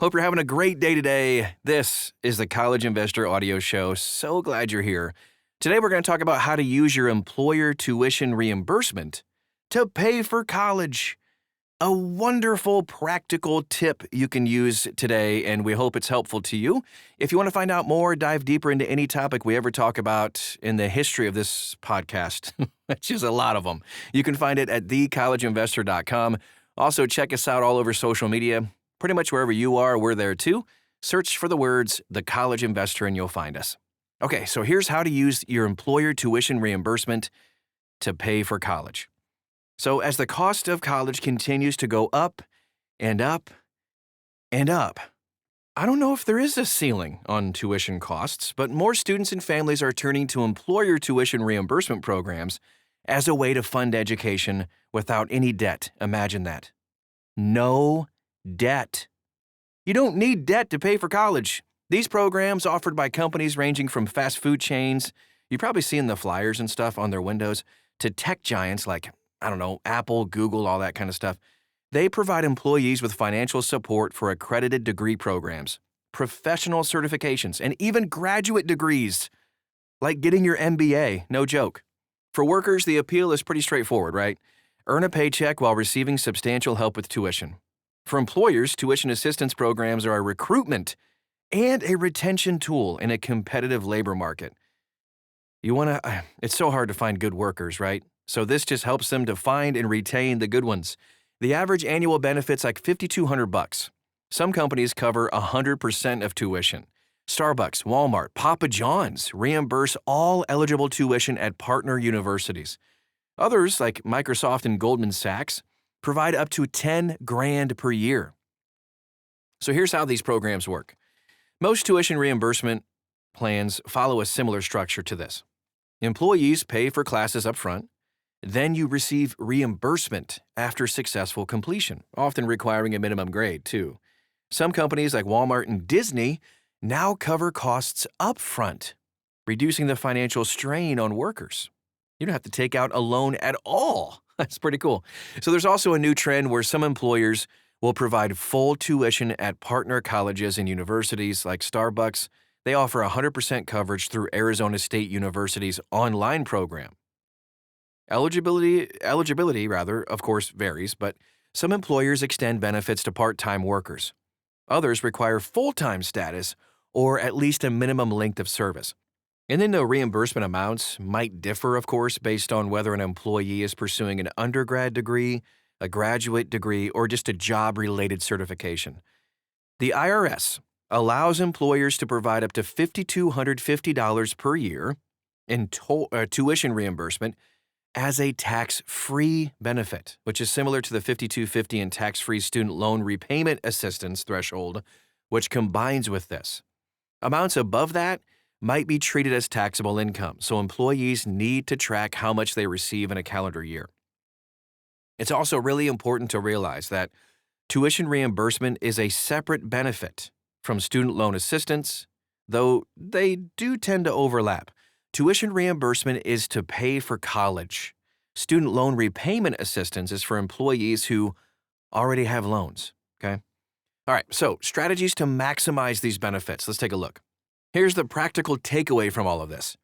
Hope you're having a great day today. This is the College Investor Audio Show. So glad you're here. Today we're going to talk about how to use your employer tuition reimbursement to pay for college. A wonderful practical tip you can use today, and we hope it's helpful to you. If you want to find out more, dive deeper into any topic we ever talk about in the history of this podcast, which is a lot of them, you can find it at thecollegeinvestor.com. Also, check us out all over social media. Pretty much wherever you are, we're there too. Search for the words The College Investor and you'll find us. Okay, so here's how to use your employer tuition reimbursement to pay for college. So as the cost of college continues to go up and up and up, I don't know if there is a ceiling on tuition costs, but more students and families are turning to employer tuition reimbursement programs as a way to fund education without any debt. Imagine that. No debt. You don't need debt to pay for college. These programs offered by companies ranging from fast food chains, you've probably seen the flyers and stuff on their windows, to tech giants like, Apple, Google, all that kind of stuff. They provide employees with financial support for accredited degree programs, professional certifications, and even graduate degrees, like getting your MBA, no joke. For workers, the appeal is pretty straightforward, right? Earn a paycheck while receiving substantial help with tuition. For employers, tuition assistance programs are a recruitment and a retention tool in a competitive labor market. It's so hard to find good workers, right? So this just helps them to find and retain the good ones. The average annual benefit's like $5,200. Some companies cover 100% of tuition. Starbucks, Walmart, Papa John's reimburse all eligible tuition at partner universities. Others, like Microsoft and Goldman Sachs, provide up to $10,000 per year. So here's how these programs work. Most tuition reimbursement plans follow a similar structure to this. Employees pay for classes up front. Then you receive reimbursement after successful completion, often requiring a minimum grade, too. Some companies like Walmart and Disney now cover costs up front, reducing the financial strain on workers. You don't have to take out a loan at all. That's pretty cool. So there's also a new trend where some employers will provide full tuition at partner colleges and universities like Starbucks. They offer 100% coverage through Arizona State University's online program. Eligibility, of course, varies, but some employers extend benefits to part-time workers. Others require full-time status or at least a minimum length of service. And then the reimbursement amounts might differ, of course, based on whether an employee is pursuing an undergrad degree, a graduate degree, or just a job-related certification. The IRS allows employers to provide up to $5,250 per year in tuition reimbursement as a tax-free benefit, which is similar to the $5,250 in tax-free student loan repayment assistance threshold, which combines with this. Amounts above that might be treated as taxable income, so employees need to track how much they receive in a calendar year. It's also really important to realize that tuition reimbursement is a separate benefit from student loan assistance, though they do tend to overlap. Tuition reimbursement is to pay for college. Student loan repayment assistance is for employees who already have loans, okay? All right, so strategies to maximize these benefits. Let's take a look. Here's the practical takeaway from all of this.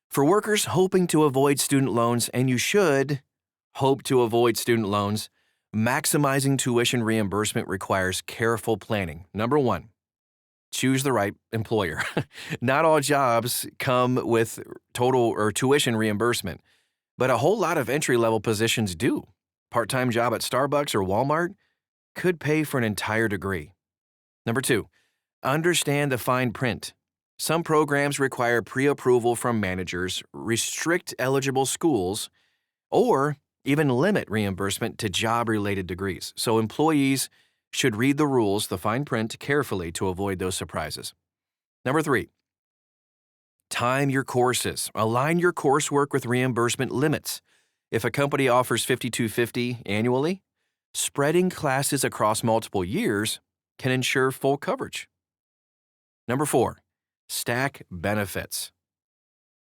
For workers hoping to avoid student loans, and you should hope to avoid student loans, maximizing tuition reimbursement requires careful planning. Number one, choose the right employer. Not all jobs come with total or tuition reimbursement, but a whole lot of entry-level positions do. Part-time job at Starbucks or Walmart could pay for an entire degree. Number two, understand the fine print. Some programs require pre-approval from managers, restrict eligible schools, or even limit reimbursement to job-related degrees. So employees should read the rules, the fine print, carefully to avoid those surprises. Number three, time your courses. Align your coursework with reimbursement limits. If a company offers $5,250 annually, spreading classes across multiple years can ensure full coverage. Number four, stack benefits.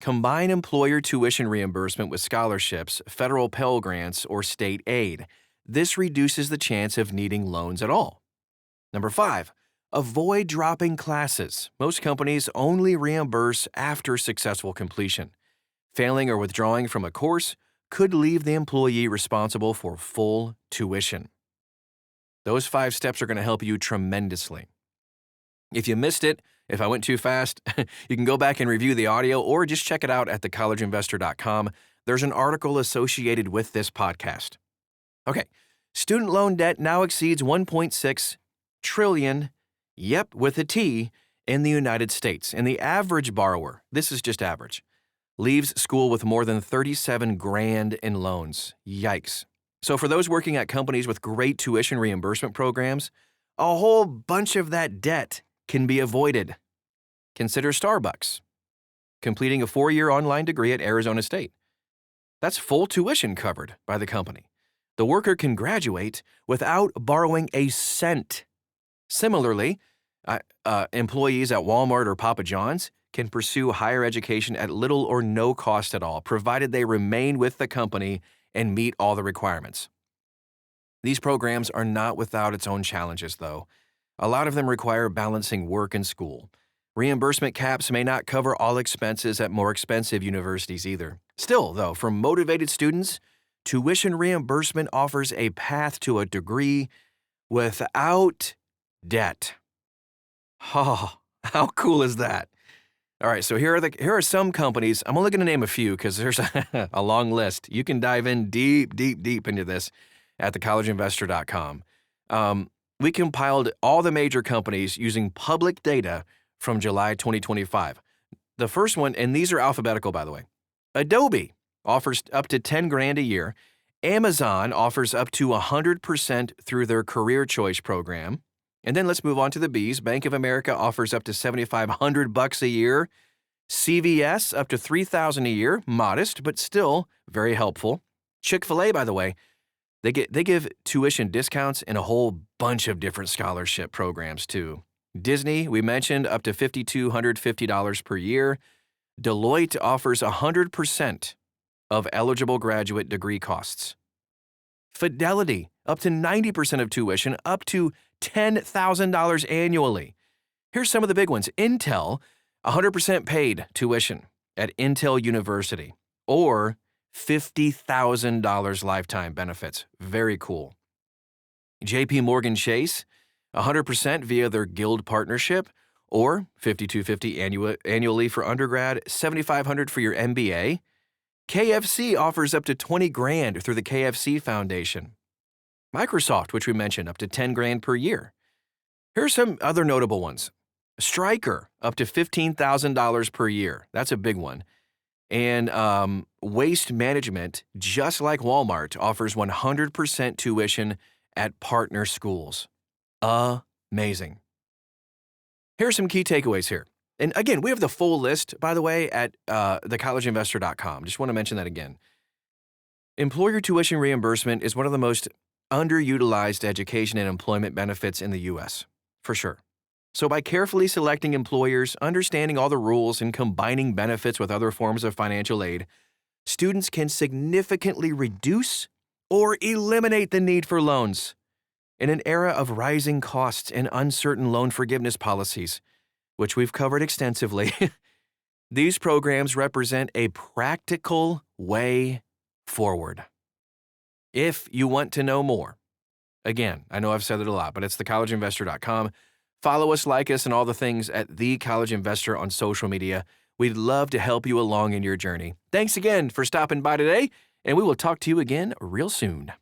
Combine employer tuition reimbursement with scholarships, federal Pell Grants, or state aid. This reduces the chance of needing loans at all. Number 5, Avoid dropping classes. Most companies only reimburse after successful completion. Failing or withdrawing from a course could leave the employee responsible for full tuition. Those 5 steps are going to help you tremendously. If you missed it, if I went too fast, you can go back and review the audio or just check it out at thecollegeinvestor.com. There's an article associated with this podcast. Okay, student loan debt now exceeds $1.6 trillion, yep, with a T, in the United States. And the average borrower, this is just average, leaves school with more than $37,000 in loans. Yikes. So for those working at companies with great tuition reimbursement programs, a whole bunch of that debt can be avoided. Consider Starbucks completing a 4-year online degree at Arizona State. That's full tuition covered by the company. The worker can graduate without borrowing a cent. Similarly, employees at Walmart or Papa John's can pursue higher education at little or no cost at all, provided they remain with the company and meet all the requirements. These programs are not without its own challenges, though. A lot of them require balancing work and school. Reimbursement caps may not cover all expenses at more expensive universities either. Still, though, for motivated students, tuition reimbursement offers a path to a degree without debt. Oh, how cool is that? All right, so here are some companies. I'm only going to name a few because there's a long list. You can dive in deep into this at thecollegeinvestor.com. We compiled all the major companies using public data from July 2025. The first one, and these are alphabetical, by the way. Adobe offers up to $10,000 a year. Amazon offers up to 100% through their Career Choice program. And then let's move on to the B's. Bank of America offers up to $7,500 a year. CVS up to $3,000 a year, modest but still very helpful. Chick-fil-A, by the way, they give tuition discounts in a whole bunch of different scholarship programs too. Disney, we mentioned, up to $5,250 per year. Deloitte offers 100% of eligible graduate degree costs. Fidelity, up to 90% of tuition, up to $10,000 annually. Here's some of the big ones. Intel, 100% paid tuition at Intel University, or $50,000 lifetime benefits. Very cool. JP Morgan Chase, 100% via their Guild partnership, or $5,250 annually for undergrad, $7,500 for your MBA. KFC offers up to $20,000 through the KFC Foundation. Microsoft, which we mentioned, up to $10,000 per year. Here's some other notable ones. Stryker, up to $15,000 per year. That's a big one. And Waste Management, just like Walmart, offers 100% tuition at partner schools. Amazing. Here are some key takeaways here. And again, we have the full list, by the way, at thecollegeinvestor.com. Just want to mention that again. Employer tuition reimbursement is one of the most underutilized education and employment benefits in the U.S., for sure. So by carefully selecting employers, understanding all the rules, and combining benefits with other forms of financial aid, students can significantly reduce or eliminate the need for loans. In an era of rising costs and uncertain loan forgiveness policies, which we've covered extensively, these programs represent a practical way forward. If you want to know more, again, I know I've said it a lot, but it's thecollegeinvestor.com. Follow us, like us, and all the things at The College Investor on social media. We'd love to help you along in your journey. Thanks again for stopping by today, and we will talk to you again real soon.